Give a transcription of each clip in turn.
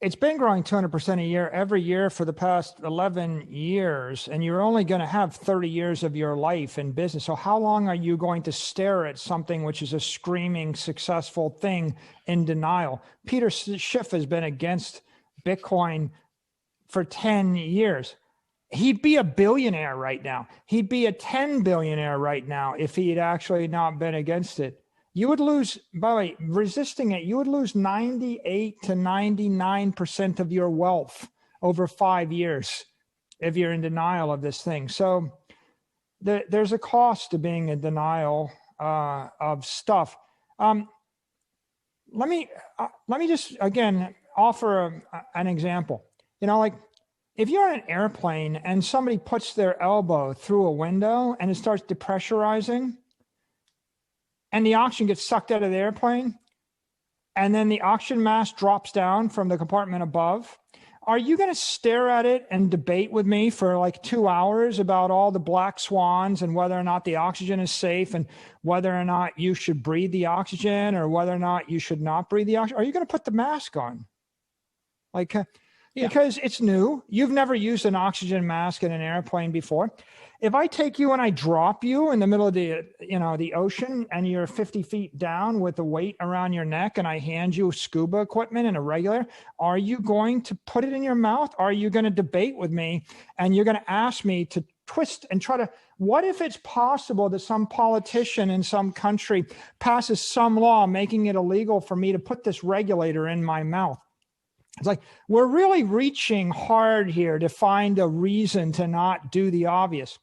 It's been growing 200% a year every year for the past 11 years, and you're only going to have 30 years of your life in business. So how long are you going to stare at something which is a screaming successful thing in denial? Peter Schiff has been against Bitcoin for 10 years. He'd be a billionaire right now. He'd be a 10 billionaire right now if he had actually not been against it. You would lose, by the way, resisting it, you would lose 98 to 99% of your wealth over 5 years if you're in denial of this thing. So there's a cost to being in denial of stuff. Let me just, again, offer an example. You know, like if you're on an airplane and somebody puts their elbow through a window and it starts depressurizing, and the oxygen gets sucked out of the airplane, and then the oxygen mask drops down from the compartment above, are you going to stare at it and debate with me for like 2 hours about all the black swans and whether or not the oxygen is safe and whether or not you should breathe the oxygen or whether or not you should not breathe the oxygen? Are you going to put the mask on? Like, because it's new. You've never used an oxygen mask in an airplane before. If I take you and I drop you in the middle of the ocean and you're 50 feet down with a weight around your neck and I hand you scuba equipment and a regulator, are you going to put it in your mouth? Are you going to debate with me and you're going to ask me to twist and try to, what if it's possible that some politician in some country passes some law making it illegal for me to put this regulator in my mouth? It's like, we're really reaching hard here to find a reason to not do the obvious.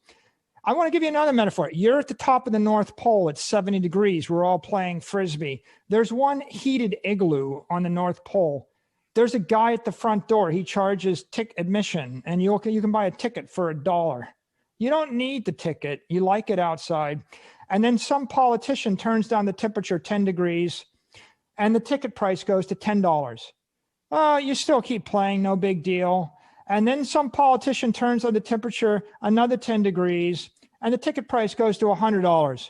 I want to give you another metaphor. You're at the top of the North Pole. It's 70 degrees. We're all playing Frisbee. There's one heated igloo on the North Pole. There's a guy at the front door. He charges admission, and you can buy a ticket for $1. You don't need the ticket. You like it outside. And then some politician turns down the temperature 10 degrees, and the ticket price goes to $10. You still keep playing, no big deal. And then some politician turns on the temperature another 10 degrees, and the ticket price goes to $100.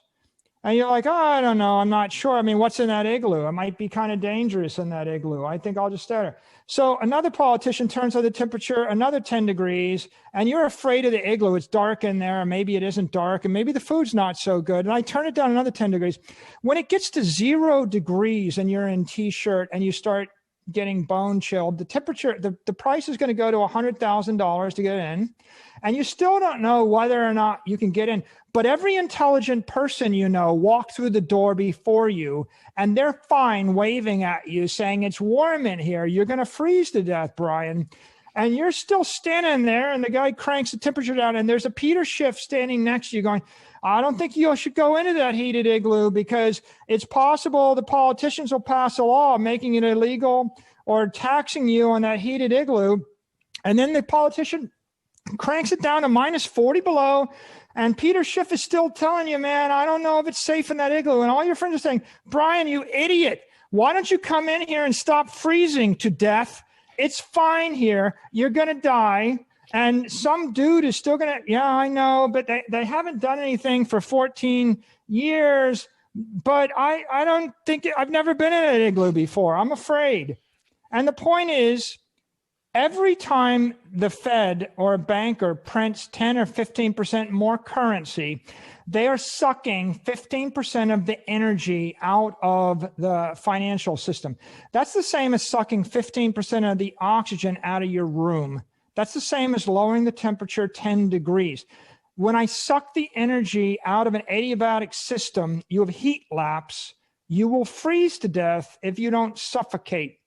And you're like, oh, I don't know, I'm not sure. I mean, what's in that igloo? It might be kind of dangerous in that igloo. I think I'll just stay there. So another politician turns on the temperature another 10 degrees, and you're afraid of the igloo. It's dark in there, and maybe it isn't dark, and maybe the food's not so good. And I turn it down another 10 degrees. When it gets to 0 degrees and you're in T-shirt and you start getting bone chilled, the temperature, the price is going to go to $100,000 to get in, and you still don't know whether or not you can get in. But every intelligent person you know walked through the door before you, and they're fine waving at you saying, it's warm in here, you're going to freeze to death, Brian. And you're still standing there, and the guy cranks the temperature down, and there's a Peter Schiff standing next to you going, I don't think you should go into that heated igloo because it's possible the politicians will pass a law making it illegal or taxing you on that heated igloo. And then the politician cranks it down to minus 40 below. And Peter Schiff is still telling you, man, I don't know if it's safe in that igloo. And all your friends are saying, Brian, you idiot. Why don't you come in here and stop freezing to death? It's fine here. You're going to die. And some dude is still going to, yeah, I know, but they haven't done anything for 14 years. But I don't think, I've never been in an igloo before. I'm afraid. And the point is, every time the Fed or a banker prints 10 or 15% more currency, they are sucking 15% of the energy out of the financial system. That's the same as sucking 15% of the oxygen out of your room. That's the same as lowering the temperature 10 degrees. When I suck the energy out of an adiabatic system, you have heat lapse. You will freeze to death if you don't suffocate.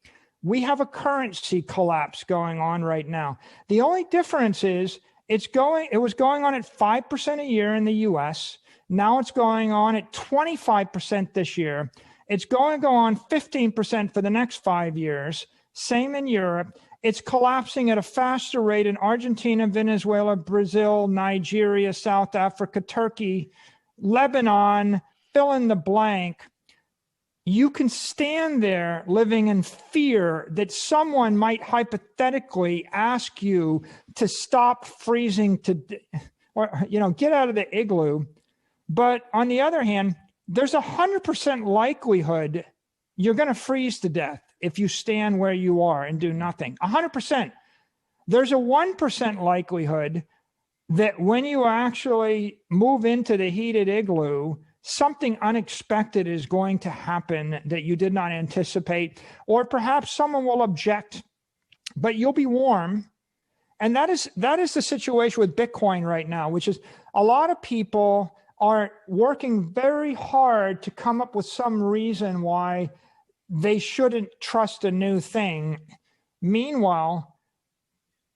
We have a currency collapse going on right now. The only difference is it was going on at 5% a year in the US. Now it's going on at 25% this year. It's going to go on 15% for the next 5 years. Same in Europe. It's collapsing at a faster rate in Argentina, Venezuela, Brazil, Nigeria, South Africa, Turkey, Lebanon, fill in the blank. You can stand there living in fear that someone might hypothetically ask you to stop freezing or get out of the igloo. But on the other hand, there's 100% likelihood you're going to freeze to death. if you stand where you are and do nothing. 100%. There's a 1% likelihood that when you actually move into the heated igloo, something unexpected is going to happen that you did not anticipate, or perhaps someone will object, but you'll be warm. And that is the situation with Bitcoin right now, which is a lot of people are working very hard to come up with some reason why they shouldn't trust a new thing. Meanwhile,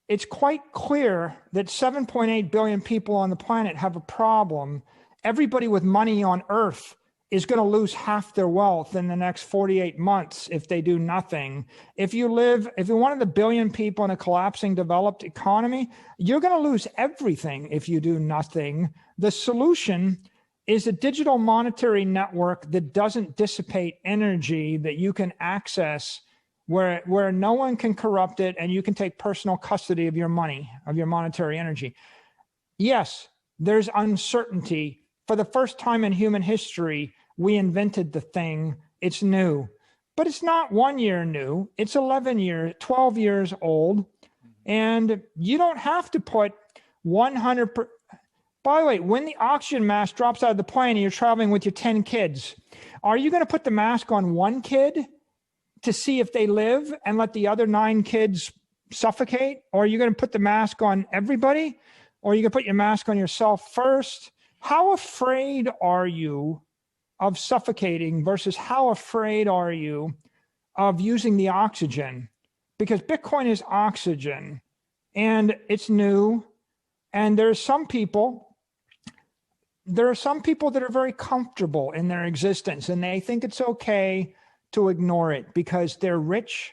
it's quite clear that 7.8 billion people on the planet have a problem. Everybody with money on Earth is going to lose half their wealth in the next 48 months if they do nothing. If you're one of the billion people in a collapsing developed economy, you're going to lose everything if you do nothing. The solution is a digital monetary network that doesn't dissipate energy, that you can access, where no one can corrupt it, and you can take personal custody of your money, of your monetary energy. Yes, there's uncertainty. For the first time in human history, we invented the thing. It's new, but it's not 1 year new. It's 12 years old. And you don't have to put 100%. By the way, when the oxygen mask drops out of the plane and you're traveling with your 10 kids, are you going to put the mask on one kid to see if they live and let the other 9 kids suffocate? Or are you going to put the mask on everybody? Or are you going to put your mask on yourself first? How afraid are you of suffocating versus how afraid are you of using the oxygen? Because Bitcoin is oxygen and it's new. And there are some people that are very comfortable in their existence and they think it's okay to ignore it because they're rich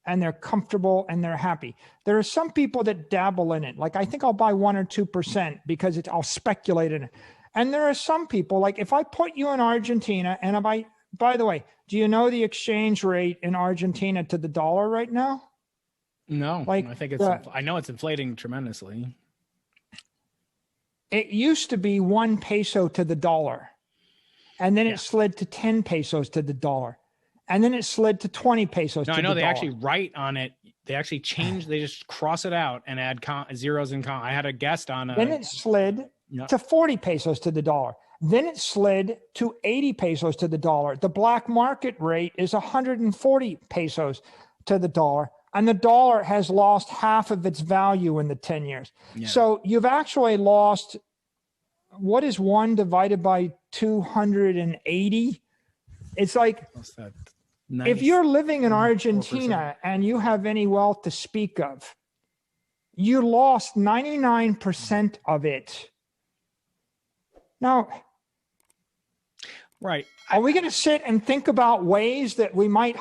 and they're comfortable and they're happy. There are some people that dabble in it. Like, I think I'll buy 1 or 2% because I'll speculate in it. And there are some people, like if I put you in Argentina and by the way, do you know the exchange rate in Argentina to the dollar right now? No, I think I know it's inflating tremendously. It used to be 1 peso to the dollar. And then it slid to 10 pesos to the dollar. And then it slid to 20 pesos to the dollar. No, I know they actually write on it. They actually change, they just cross it out and add zeros and I had a guest on. Then it slid to 40 pesos to the dollar. Then it slid to 80 pesos to the dollar. The black market rate is 140 pesos to the dollar. And the dollar has lost half of its value in the 10 years. Yeah. So you've actually lost, what is 1 divided by 280? It's like, if you're living in Argentina 4%. And you have any wealth to speak of, you lost 99% of it. Now, right. Are we going to sit and think about ways that we might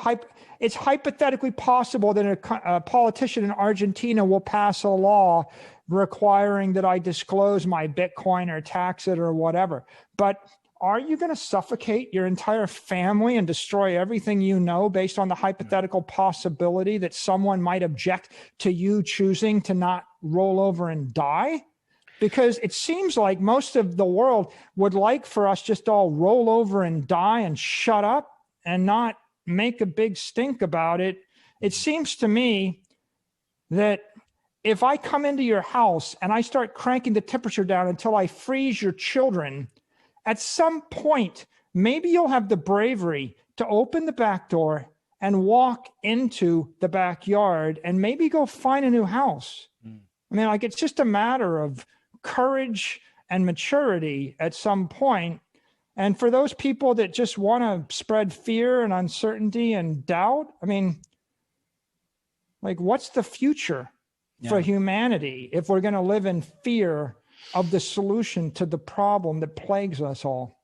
it's hypothetically possible that a politician in Argentina will pass a law requiring that I disclose my Bitcoin or tax it or whatever. But are you going to suffocate your entire family and destroy everything you know based on the hypothetical possibility that someone might object to you choosing to not roll over and die? Because it seems like most of the world would like for us just all roll over and die and shut up and not make a big stink about it. It seems to me that if I come into your house and I start cranking the temperature down until I freeze your children, at some point, maybe you'll have the bravery to open the back door and walk into the backyard and maybe go find a new house. I mean, like, it's just a matter of courage and maturity at some point. And for those people that just want to spread fear and uncertainty and doubt, I mean, like, what's the future for humanity if we're going to live in fear of the solution to the problem that plagues us all?